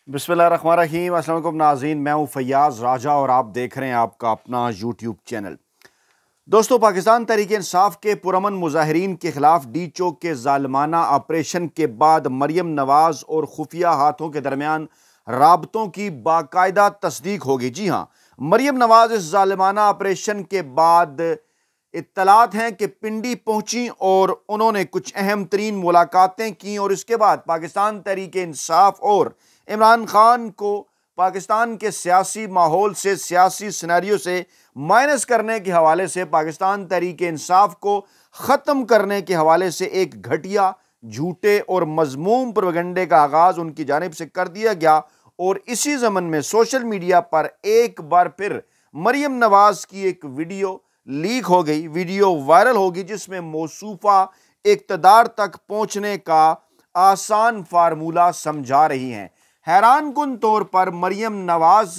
बिस्मिल्लाहिर्रहमानिर्रहीम। अस्सलाम वालेकुम नाज़रीन, मैं हूँ फैयाज़ राजा और आप देख रहे हैं आपका अपना यूट्यूब चैनल। दोस्तों, पाकिस्तान तहरीक इंसाफ के पुरअमन मुजाहिरीन के खिलाफ डी चौक के जालिमाना ऑपरेशन के बाद मरियम नवाज और खुफिया हाथों के दरमियान राबतों की बाकायदा तस्दीक होगी। जी हाँ, मरियम नवाज इस जालिमाना ऑपरेशन के बाद इत्तलात हैं कि पिंडी पहुंची और उन्होंने कुछ अहम तरीन मुलाकातें की और इसके बाद पाकिस्तान तहरीक इंसाफ और इमरान खान को पाकिस्तान के सियासी माहौल से, सियासी सिनेरियो से माइनस करने के हवाले से, पाकिस्तान तहरीक इंसाफ को ख़त्म करने के हवाले से एक घटिया, झूठे और मजमूम प्रोपेगेंडे का आगाज़ उनकी जानिब से कर दिया गया। और इसी ज़मन में सोशल मीडिया पर एक बार फिर मरियम नवाज की एक वीडियो लीक हो गई, वीडियो वायरल होगी, जिसमें मौसूफा इक़्तिदार तक पहुंचने का आसान फार्मूला समझा रही हैं। हैरान कुन तौर पर मरियम नवाज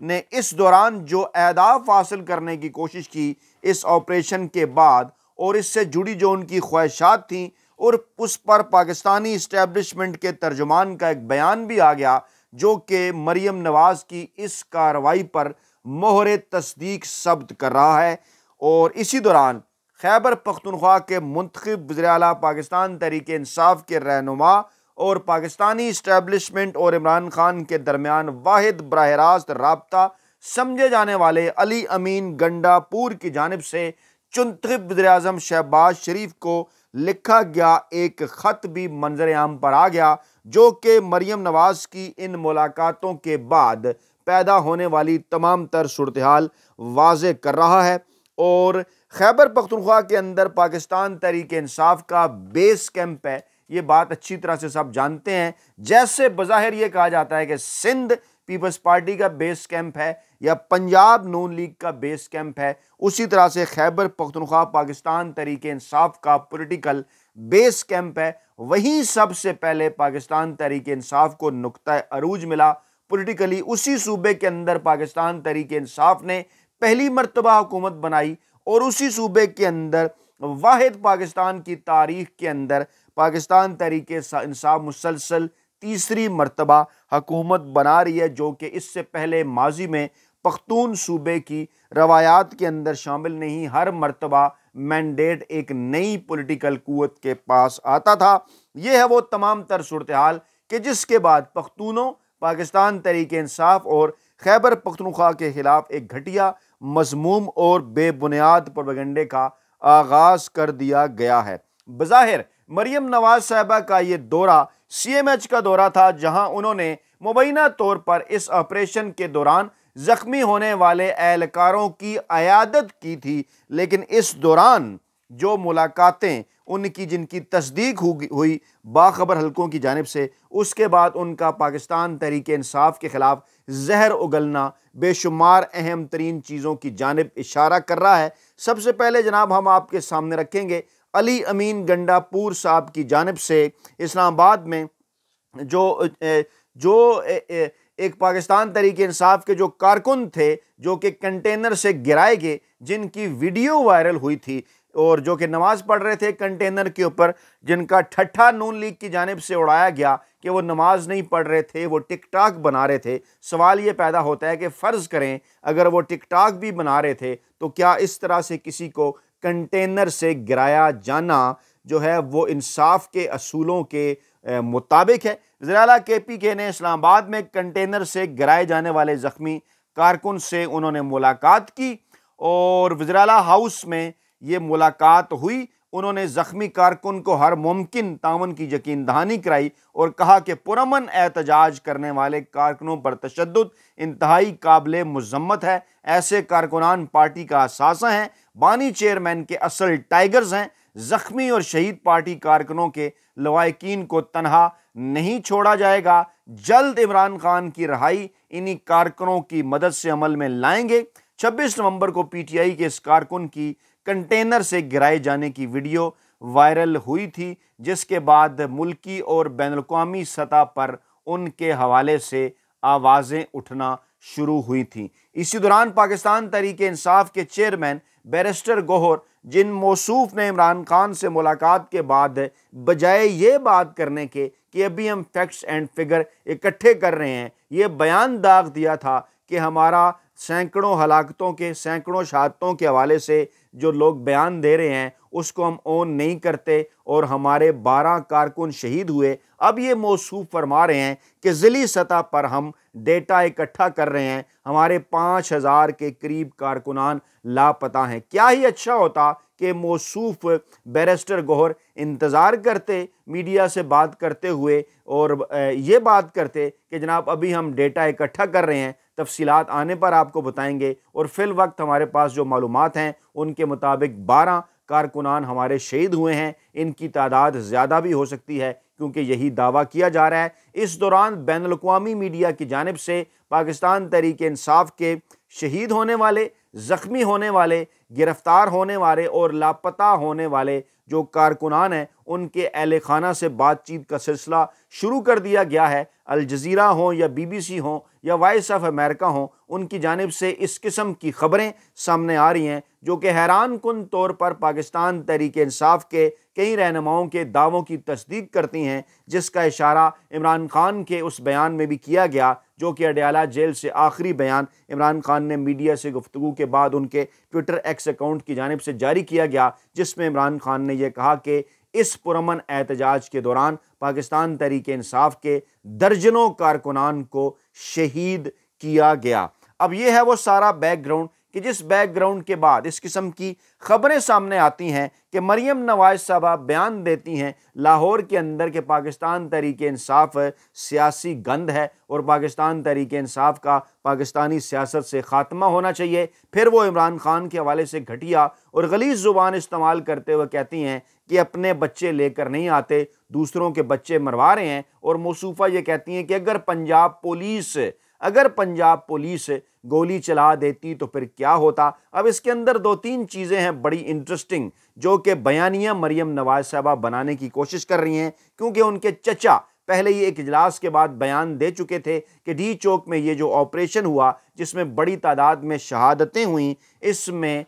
ने इस दौरान जो अहदाफ हासिल करने की कोशिश की इस ऑपरेशन के बाद, और इससे जुड़ी जो उनकी ख्वाहिशात थी, और उस पर पाकिस्तानी इस्टेब्लिशमेंट के तर्जुमान का एक बयान भी आ गया जो कि मरियम नवाज की इस कार्रवाई पर मोहर तस्दीक सब्त कर रहा है। और इसी दौरान खैबर पख्तूनख्वा के मुंतखब वज़ीर आला पाकिस्तान तहरीक इंसाफ के रहनुमा और पाकिस्तानी इस्टेब्लिशमेंट और इमरान खान के दरमियान वाहिद बराह रास्त राब्ता समझे जाने वाले अली अमीन गंडापुर की जानिब से चुंतखब वज़ीर आज़म शहबाज शरीफ को लिखा गया एक ख़त भी मंजर आम पर आ गया, जो कि मरियम नवाज की इन मुलाकातों के बाद पैदा होने वाली तमाम तर सूरत हाल वाज़े कर रहा है। और खैबर पख्तूनख्वा के अंदर पाकिस्तान तहरीक इंसाफ का बेस कैंप है, ये बात अच्छी तरह से सब जानते हैं। जैसे बज़ाहिर ये कहा जाता है कि सिंध पीपल्स पार्टी का बेस कैंप है या पंजाब नून लीग का बेस कैंप है, उसी तरह से खैबर पख्तूनख्वा पाकिस्तान तहरीक इंसाफ का पॉलिटिकल बेस कैंप है। वहीं सबसे पहले पाकिस्तान तहरीक इंसाफ को नुक्ता अरूज मिला पॉलिटिकली, उसी सूबे के अंदर पाकिस्तान तहरीक इंसाफ ने पहली मर्तबा हुकूमत बनाई और उसी सूबे के अंदर वाहिद पाकिस्तान की तारीख के अंदर पाकिस्तान तहरीक इंसाफ मुसलसल तीसरी मर्तबा हुकूमत बना रही है, जो कि इससे पहले माजी में पख्तून सूबे की रवायात के अंदर शामिल नहीं। हर मर्तबा मैंडेट एक नई पॉलिटिकल कुव्वत के पास आता था। यह है वो तमाम तर सूरत हाल कि जिसके बाद पख्तूनों, पाकिस्तान तहरीक इंसाफ और खैबर पख्तूनख्वा के खिलाफ एक घटिया, मजमूम और बेबुनियाद प्रोपेगेंडे का आगाज कर दिया गया है। बज़ाहिर मरियम नवाज साहबा का ये दौरा CMH का दौरा था, जहां उन्होंने मुबैना तौर पर इस ऑपरेशन के दौरान जख्मी होने वाले एहलकारों की अयादत की थी। लेकिन इस दौरान जो मुलाकातें उनकी, जिनकी तस्दीक हुई बाखबर हलकों की जानिब से, उसके बाद उनका पाकिस्तान तहरीक इंसाफ के खिलाफ जहर उगलना बेशुमार अहम तरीन चीज़ों की जानिब इशारा कर रहा है। सबसे पहले जनाब हम आपके सामने रखेंगे अली अमीन गंडापुर साहब की जानिब से इस्लामाबाद में जो एक पाकिस्तान तहरीक इंसाफ के जो कारकुन थे, जो कि कंटेनर से गिराए गए, जिनकी वीडियो वायरल हुई थी और जो कि नमाज पढ़ रहे थे कंटेनर के ऊपर, जिनका ठट्ठा नून लीग की जानिब से उड़ाया गया कि वो नमाज नहीं पढ़ रहे थे, वो टिकटॉक बना रहे थे। सवाल ये पैदा होता है कि फ़र्ज़ करें अगर वो टिकटॉक भी बना रहे थे तो क्या इस तरह से किसी को कंटेनर से गिराया जाना जो है वो इंसाफ के असूलों के मुताबिक है। वज़ीर आला KPK ने इस्लामाबाद में कंटेनर से गिराए जाने वाले ज़ख्मी कारकुन से उन्होंने मुलाकात की और वज़ीर आला हाउस में ये मुलाकात हुई। उन्होंने ज़ख्मी कारकुन को हर मुमकिन तावन की यकीन दहानी कराई और कहा कि पुरअमन एहतजाज करने वाले कारकुनों पर तशद्दुद इंतहाई काबिल मुज़म्मत है। ऐसे कारकुनान पार्टी का असासा हैं, बानी चेयरमैन के असल टाइगर्स हैं। ज़ख्मी और शहीद पार्टी कारकुनों के लवाहिकीन को तनहा नहीं छोड़ा जाएगा। जल्द इमरान खान की रिहाई इन्हीं कारकुनों की मदद से अमल में लाएंगे। 26 नवंबर को PTI के इस कारकुन की कंटेनर से गिराए जाने की वीडियो वायरल हुई थी, जिसके बाद मुल्की और बैनुल-अक़वामी सतह पर उनके हवाले से आवाज़ें उठना शुरू हुई थी। इसी दौरान पाकिस्तान तहरीक इंसाफ के चेयरमैन बैरिस्टर गौहर, जिन मौसूफ ने इमरान खान से मुलाकात के बाद बजाय ये बात करने के कि अभी हम फैक्ट्स एंड फिगर इकट्ठे कर रहे हैं। ये बयान दाग दिया था कि हमारा सैकड़ों हलाकतों के, सैकड़ों शहादतों के हवाले से जो लोग बयान दे रहे हैं उसको हम ओन नहीं करते और हमारे 12 कारकुन शहीद हुए। अब ये मौसूफ फरमा रहे हैं कि ज़िली सतह पर हम डेटा इकट्ठा कर रहे हैं, हमारे 5000 के करीब कारकुनान लापता हैं। क्या ही अच्छा होता कि मौसूफ बैरिस्टर गौहर इंतज़ार करते मीडिया से बात करते हुए और ये बात करते कि जनाब अभी हम डेटा इकट्ठा कर रहे हैं, तफसीलात आने पर आपको बताएंगे। और फिल वक्त हमारे पास जो मालूमात हैं उनके मुताबिक 12 कारकुनान हमारे शहीद हुए हैं। इनकी तादाद ज़्यादा भी हो सकती है क्योंकि यही दावा किया जा रहा है। इस दौरान बैनुल-अक़वामी मीडिया की जानिब से पाकिस्तान तहरीक-ए-इंसाफ के शहीद होने वाले, ज़ख्मी होने वाले, गिरफ्तार होने वाले और लापता होने वाले जो कारकुनान हैं उनके अहले खाना से बातचीत का सिलसिला शुरू कर दिया गया है। अल जज़ीरा हो या BBC हो या वॉइस ऑफ अमेरिका हो, उनकी जानिब से इस किस्म की खबरें सामने आ रही हैं जो कि हैरान कुन तौर पर पाकिस्तान तहरीक-ए-इंसाफ के कई रहनुमाओं के दावों की तस्दीक करती हैं, जिसका इशारा इमरान खान के उस बयान में भी किया गया जो कि अडयाला जेल से आखिरी बयान इमरान खान ने मीडिया से गुफ्तगू के बाद उनके ट्विटर एक्स अकाउंट की जानिब से जारी किया गया, जिसमें इमरान खान ने यह कहा कि इस पुरअमन एहतजाज के दौरान पाकिस्तान तहरीक-ए-इंसाफ के दर्जनों कारकुनान को शहीद किया गया। अब यह है वो सारा बैकग्राउंड कि जिस बैकग्राउंड के बाद इस किस्म की खबरें सामने आती हैं कि मरियम नवाज साहबा बयान देती हैं लाहौर के अंदर के पाकिस्तान तहरीक-ए-इंसाफ सियासी गंद है और पाकिस्तान तहरीक-ए-इंसाफ का पाकिस्तानी सियासत से ख़ात्मा होना चाहिए। फिर वो इमरान खान के हवाले से घटिया और गलीज़ ज़ुबान इस्तेमाल करते हुए कहती हैं कि अपने बच्चे लेकर नहीं आते, दूसरों के बच्चे मरवा रहे हैं। और मौसूफ़ा ये कहती हैं कि अगर पंजाब पुलिस गोली चला देती तो फिर क्या होता। अब इसके अंदर 2-3 चीज़ें हैं बड़ी इंटरेस्टिंग जो कि बयानिया मरियम नवाज साहबा बनाने की कोशिश कर रही हैं, क्योंकि उनके चचा पहले ही एक इजलास के बाद बयान दे चुके थे कि डी चौक में ये जो ऑपरेशन हुआ जिसमें बड़ी तादाद में शहादतें हुई, इसमें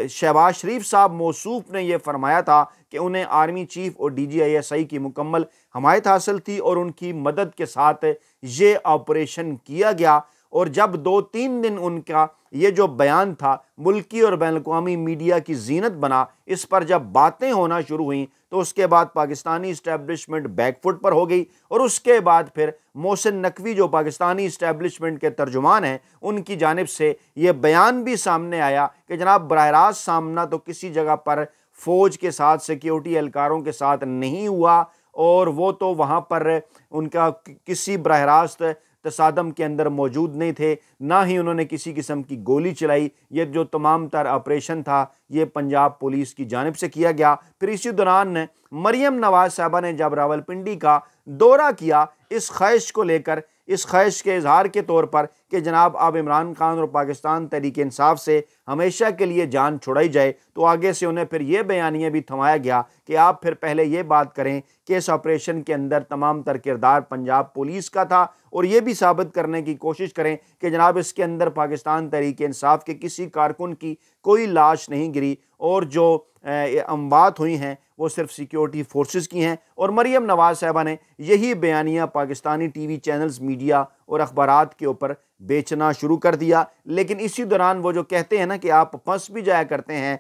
शहबाज शरीफ साहब मौसूफ ने यह फरमाया था कि उन्हें आर्मी चीफ और DGISI की मुकम्मल हमायत हासिल थी और उनकी मदद के साथ ये ऑपरेशन किया गया। और जब 2-3 दिन उनका ये जो बयान था मुल्की और बैनुल-अक़वामी मीडिया की जीनत बना, इस पर जब बातें होना शुरू हुई तो उसके बाद पाकिस्तानी इस्टेब्लिशमेंट बैकफुट पर हो गई। और उसके बाद फिर मोहसिन नकवी जो पाकिस्तानी इस्टेब्लिशमेंट के तर्जुमान हैं, उनकी जानिब से ये बयान भी सामने आया कि जनाब बराह रास्त सामना तो किसी जगह पर फ़ौज के साथ, सिक्योरिटी एहलकारों के साथ नहीं हुआ और वो तो वहाँ पर उनका किसी बराह रास्त तसादम के अंदर मौजूद नहीं थे, ना ही उन्होंने किसी किस्म की गोली चलाई। ये जो तमाम तर ऑपरेशन था ये पंजाब पुलिस की जानिब से किया गया। फिर इसी दौरान मरियम नवाज साहबा ने जब रावलपिंडी का दौरा किया इस ख्वाहिश को लेकर, इस ख्वाहिश के इजहार के तौर पर कि जनाब अब इमरान खान और पाकिस्तान तहरीक-ए-इंसाफ से हमेशा के लिए जान छुड़ाई जाए, तो आगे से उन्हें फिर ये बयानिया भी थमाया गया कि आप फिर पहले ये बात करें कि इस ऑपरेशन के अंदर तमाम तर किरदार पंजाब पुलिस का था और ये भी साबित करने की कोशिश करें कि जनाब इसके अंदर पाकिस्तान तहरीक-ए-इंसाफ के किसी कारकुन की कोई लाश नहीं गिरी और जो अमवात हुई हैं वो सिर्फ सिक्योरिटी फोर्सेस की हैं। और मरियम नवाज साहबा ने यही बयानिया पाकिस्तानी TV चैनल्स, मीडिया और अखबारात के ऊपर बेचना शुरू कर दिया। लेकिन इसी दौरान वो जो कहते हैं ना कि आप फंस भी जाया करते हैं,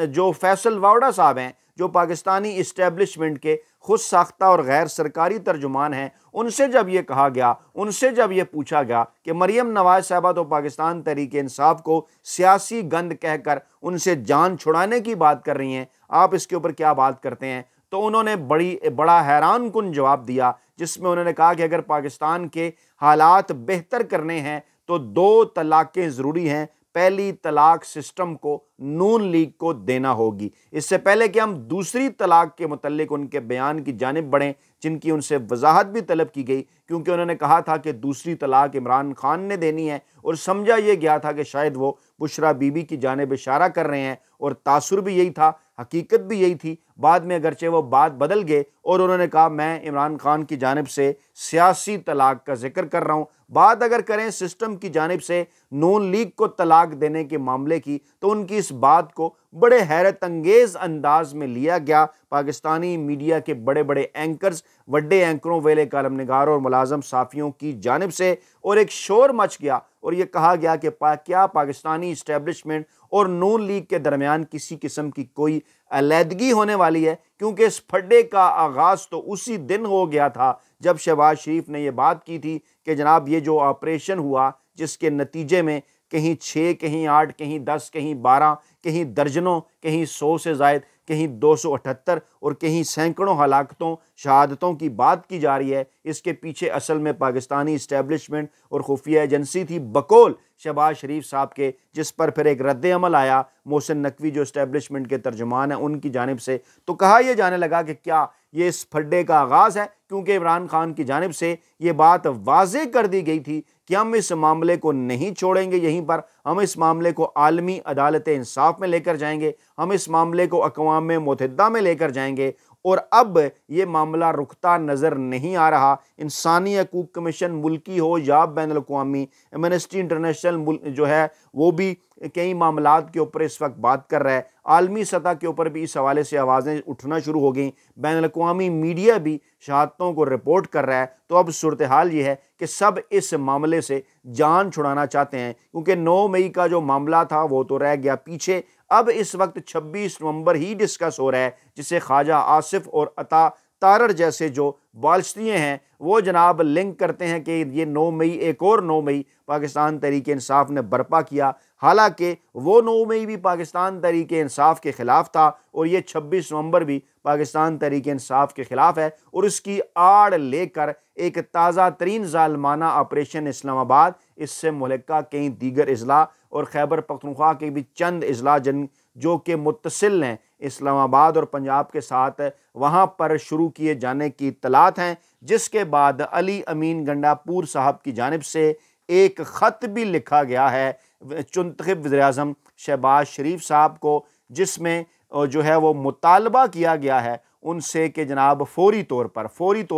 जो फैसल वावड़ा साहब हैं जो पाकिस्तानी इस्टेब्लिशमेंट के खुद साख्ता और गैर सरकारी तर्जुमान हैं, उनसे जब ये कहा गया, उनसे जब ये पूछा गया कि मरियम नवाज साहबा तो पाकिस्तान तहरीक-ए-इंसाफ को सियासी गंद कहकर उनसे जान छुड़ाने की बात कर रही हैं, आप इसके ऊपर क्या बात करते हैं, तो उन्होंने बड़ा हैरान कुन जवाब दिया, जिसमें उन्होंने कहा कि अगर पाकिस्तान के हालात बेहतर करने हैं तो 2 तलाक़ें ज़रूरी हैं। पहली तलाक सिस्टम को नून लीग को देना होगी। इससे पहले कि हम दूसरी तलाक के मुतल्लिक उनके बयान की जानिब बढ़ें, जिनकी उनसे वजाहत भी तलब की गई, क्योंकि उन्होंने कहा था कि दूसरी तलाक इमरान खान ने देनी है और समझा यह गया था कि शायद वो बुशरा बीबी की जानिब इशारा कर रहे हैं और तासुर भी यही था। हकीकत भी यही थी। बाद में अगरचे वो बात बदल गए और उन्होंने कहा मैं इमरान खान की जानिब से सियासी तलाक का जिक्र कर रहा हूँ। बात अगर करें सिस्टम की जानिब से नून लीग को तलाक देने के मामले की, तो उनकी इस बात को बड़े हैरत अंगेज अंदाज में लिया गया। पाकिस्तानी मीडिया के बड़े बड़े एंकर्स, बड़े एंकरों, वेले कालमनिगारों और मुलाजम साफ़ियों की जानिब से, और एक शोर मच गया और यह कहा गया कि क्या पाकिस्तानी इस्टेब्लिशमेंट और नून लीग के दरमियान किसी किस्म की कोई अलहदगी होने वाली है, क्योंकि इस फड्डे का आगाज़ तो उसी दिन हो गया था जब शहबाज शरीफ ने यह बात की थी कि जनाब ये जो ऑपरेशन हुआ, जिसके नतीजे में कहीं 6, कहीं 8, कहीं 10, कहीं 12, कहीं दर्जनों, कहीं 100 से ज़ायद, कहीं 278 और कहीं सैकड़ों हलाकतों, शहादतों की बात की जा रही है। इसके पीछे असल में पाकिस्तानी इस्टेब्लिशमेंट और खुफिया एजेंसी थी बकौल शहबाज शरीफ साहब के, जिस पर फिर एक रद्द अमल आया मोहसिन नकवी जो इस्टेब्लिशमेंट के तर्जुमान हैं उनकी जानिब से। तो कहा यह जाने लगा कि क्या ये इस फड्डे का आगाज़ है, क्योंकि इमरान खान की जानिब से ये बात वाज़ेह कर दी गई थी कि हम इस मामले को नहीं छोड़ेंगे यहीं पर, हम इस मामले को आलमी अदालत इंसाफ में लेकर जाएंगे, हम इस मामले को अक़वाम मुत्तहिदा में लेकर जाएंगे। और अब ये मामला रुकता नज़र नहीं आ रहा। इंसानी हकूक़ कमीशन मुल्की हो या बैनुल अक़वामी, एमनेस्टी इंटरनेशनल जो है वो भी कई मामलात के ऊपर इस वक्त बात कर रहा है। आलमी सतह के ऊपर भी इस हवाले से आवाज़ें उठना शुरू हो गई। बैनुल अक़वामी मीडिया भी शहादतों को रिपोर्ट कर रहा है। तो अब सूरत हाल ये है कि सब इस मामले से जान छुड़ाना चाहते हैं, क्योंकि 9 मई का जो मामला था वो तो रह गया पीछे। अब इस वक्त 26 नवंबर ही डिस्कस हो रहा है, जिसे ख्वाजा आसिफ और अता तारर जैसे जो बालस्तियाँ हैं वो जनाब लिंक करते हैं कि ये 9 मई, एक और 9 मई पाकिस्तान तहरीक इंसाफ ने बर्पा किया। हालांकि वो 9 मई भी पाकिस्तान तहरीक इंसाफ के ख़िलाफ़ था और ये 26 नवंबर भी पाकिस्तान तहरीक इंसाफ के ख़िलाफ़ है। और इसकी आड़ लेकर एक ताज़ा तरीन ज़ालमाना ऑपरेशन इस्लामाबाद, इससे मुल्का कई दीगर अजला और खैबर पख्तूनख्वा के भी चंद अजला जो कि मुत्तसिल हैं इस्लामाबाद और पंजाब के साथ, वहाँ पर शुरू किए जाने की इत्तलात हैं। जिसके बाद अली अमीन गंडापुर साहब की जानिब से एक ख़त भी लिखा गया है चुंतखब वज़ीर-ए-आज़म शहबाज शरीफ साहब को, जिसमें जो है वो मुतालबा किया गया है उनसे कि जनाब फौरी तौर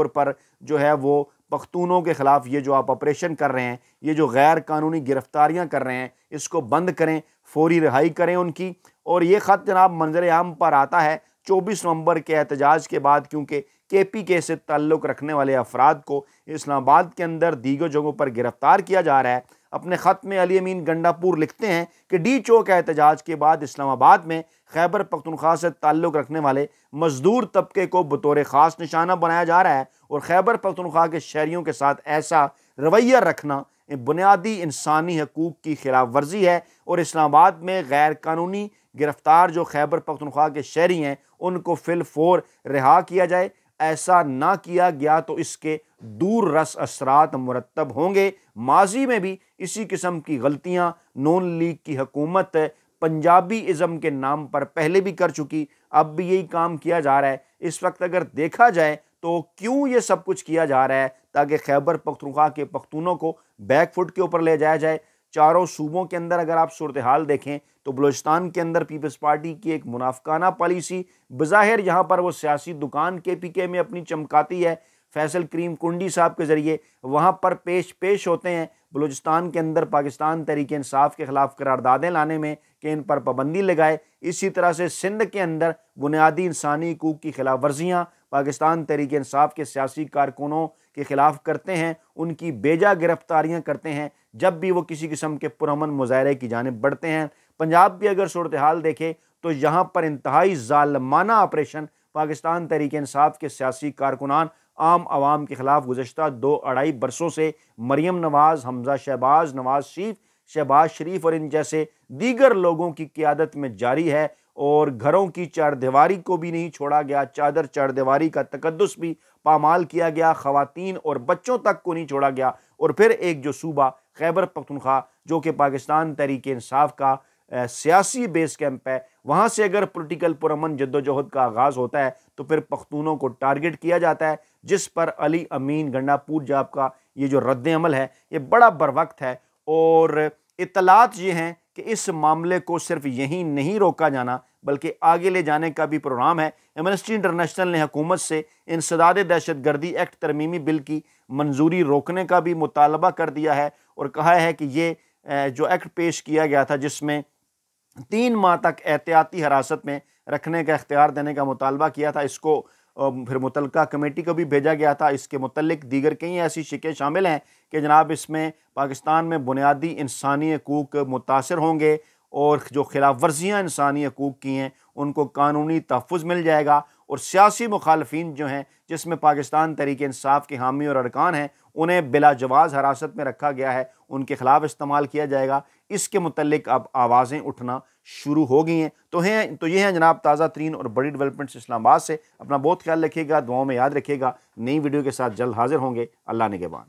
पर जो है वो पख्तूनों के ख़िलाफ़ ये जो आप ऑपरेशन कर रहे हैं, ये जो गैर कानूनी गिरफ्तारियां कर रहे हैं, इसको बंद करें, फौरी रिहाई करें उनकी। और ये ख़त जनाब मंजर आम पर आता है 24 नवंबर के एहतजाज के बाद, क्योंकि KPK से ताल्लुक़ रखने वाले अफराद को इस्लामाबाद के अंदर दीगर जगहों पर गिरफ्तार किया जा रहा है। अपने ख़त में अली अमीन गंडापुर लिखते हैं कि D चौक एहतजाज के बाद इस्लामाबाद में खैबर पख्तूनख्वा से ताल्लुक़ रखने वाले मजदूर तबके को बतौर ख़ास निशाना बनाया जा रहा है और खैबर पख्तूनख्वा के शहरियों के साथ ऐसा रवैया रखना बुनियादी इंसानी हकूक़ की खिलाफ वर्जी है। और इस्लामाबाद में गैर कानूनी गिरफ्तार जो खैबर पख्तूनख्वा के शहरी हैं उनको फिलफौर रिहा किया जाए। ऐसा ना किया गया तो इसके दूर रस असरात मुरतब होंगे। माजी में भी इसी किस्म की गलतियां नून लीग की हुकूमत पंजाबी इज़म के नाम पर पहले भी कर चुकी, अब भी यही काम किया जा रहा है। इस वक्त अगर देखा जाए तो क्यों ये सब कुछ किया जा रहा है, ताकि खैबर पख्तूनख्वा के पख्तूनों को बैकफुट के ऊपर ले जाया जाए। चारों सूबों के अंदर अगर आप सूरत हाल देखें तो बलूचिस्तान के अंदर पीपल्स पार्टी की एक मुनाफिकाना पॉलिसी, बज़ाहिर यहाँ पर वो सियासी दुकान KPK में अपनी चमकाती है, फैसल करीम कुंडी साहब के ज़रिए वहाँ पर पेश होते हैं बलूचिस्तान के अंदर पाकिस्तान तहरीक इंसाफ के ख़िलाफ़ करारदादें लाने में कि इन पर पाबंदी लगाए। इसी तरह से सिंध के अंदर बुनियादी इंसानी हकूक़ की खिलाफ वर्जियाँ पाकिस्तान तहरीक इंसाफ के सियासी कारकुनों के ख़िलाफ़ करते हैं, उनकी बेजा गिरफ्तारियाँ करते हैं जब भी वो किसी किस्म के पुरअमन मुज़ाहरे की जानिब बढ़ते हैं। पंजाब की अगर सूरत हाल देखें तो यहाँ पर इंतहाई ज़ालमाना ऑपरेशन पाकिस्तान तहरीक इंसाफ के सियासी कारकुनान आम आवाम के ख़िलाफ़ गुज़श्ता 2-2.5 बरसों से मरियम नवाज़, हमजा शहबाज, शहबाज शरीफ और इन जैसे दीगर लोगों की क़ियादत में जारी है। और घरों की चारदीवारी को भी नहीं छोड़ा गया, चादर चारदीवारी का तकद्दुस भी पामाल किया गया, ख़वातीन और बच्चों तक को नहीं छोड़ा गया। और फिर एक जो सूबा खैबर पख्तूनख्वा जो कि पाकिस्तान तहरीक इंसाफ का सियासी बेस कैंप है, वहाँ से अगर पॉलिटिकल पुरअमन जद्दोजहद का आगाज़ होता है तो फिर पख्तूनों को टारगेट किया जाता है, जिस पर अली अमीन गंडापुर जाब का ये जो रद्द अमल है ये बड़ा बरवक्त है। और इत्तलात ये हैं कि इस मामले को सिर्फ यहीं नहीं रोका जाना बल्कि आगे ले जाने का भी प्रोग्राम है। एमनेस्टी इंटरनेशनल ने हुकूमत से इंसदाद दहशतगर्दी एक्ट तरमीमी बिल की मंजूरी रोकने का भी मुतालबा कर दिया है और कहा है कि ये जो एक्ट पेश किया गया था जिसमें 3 माह तक एहतियाती हिरासत में रखने का इख्तियार देने का मुतालबा किया था, इसको फिर मुतलका कमेटी को भी भेजा गया था। इसके मुतल्लिक दीगर कई ऐसी शिकें शामिल हैं कि जनाब इसमें पाकिस्तान में बुनियादी इंसानी हकूक़ मुतासर होंगे और जो खिलाफ वर्जियाँ इंसानी हकूक़ की हैं उनको कानूनी तहफ़्फ़ुज़ मिल जाएगा और सियासी मुखालफिन जो हैं जिसमें पाकिस्तान तहरीक इंसाफ के हामी और अरकान हैं उन्हें बिला जवाज़ हिरासत में रखा गया है, उनके खिलाफ इस्तेमाल किया जाएगा। इसके मुतल्लिक अब आवाज़ें उठना शुरू हो गई हैं। तो ये हैं जनाब ताज़ा तरीन और बड़ी डेवलपमेंट्स इस्लामाबाद से। अपना बहुत ख्याल रखिएगा, दुआओं में याद रखिएगा। नई वीडियो के साथ जल्द हाजिर होंगे। अल्लाह निगहबान।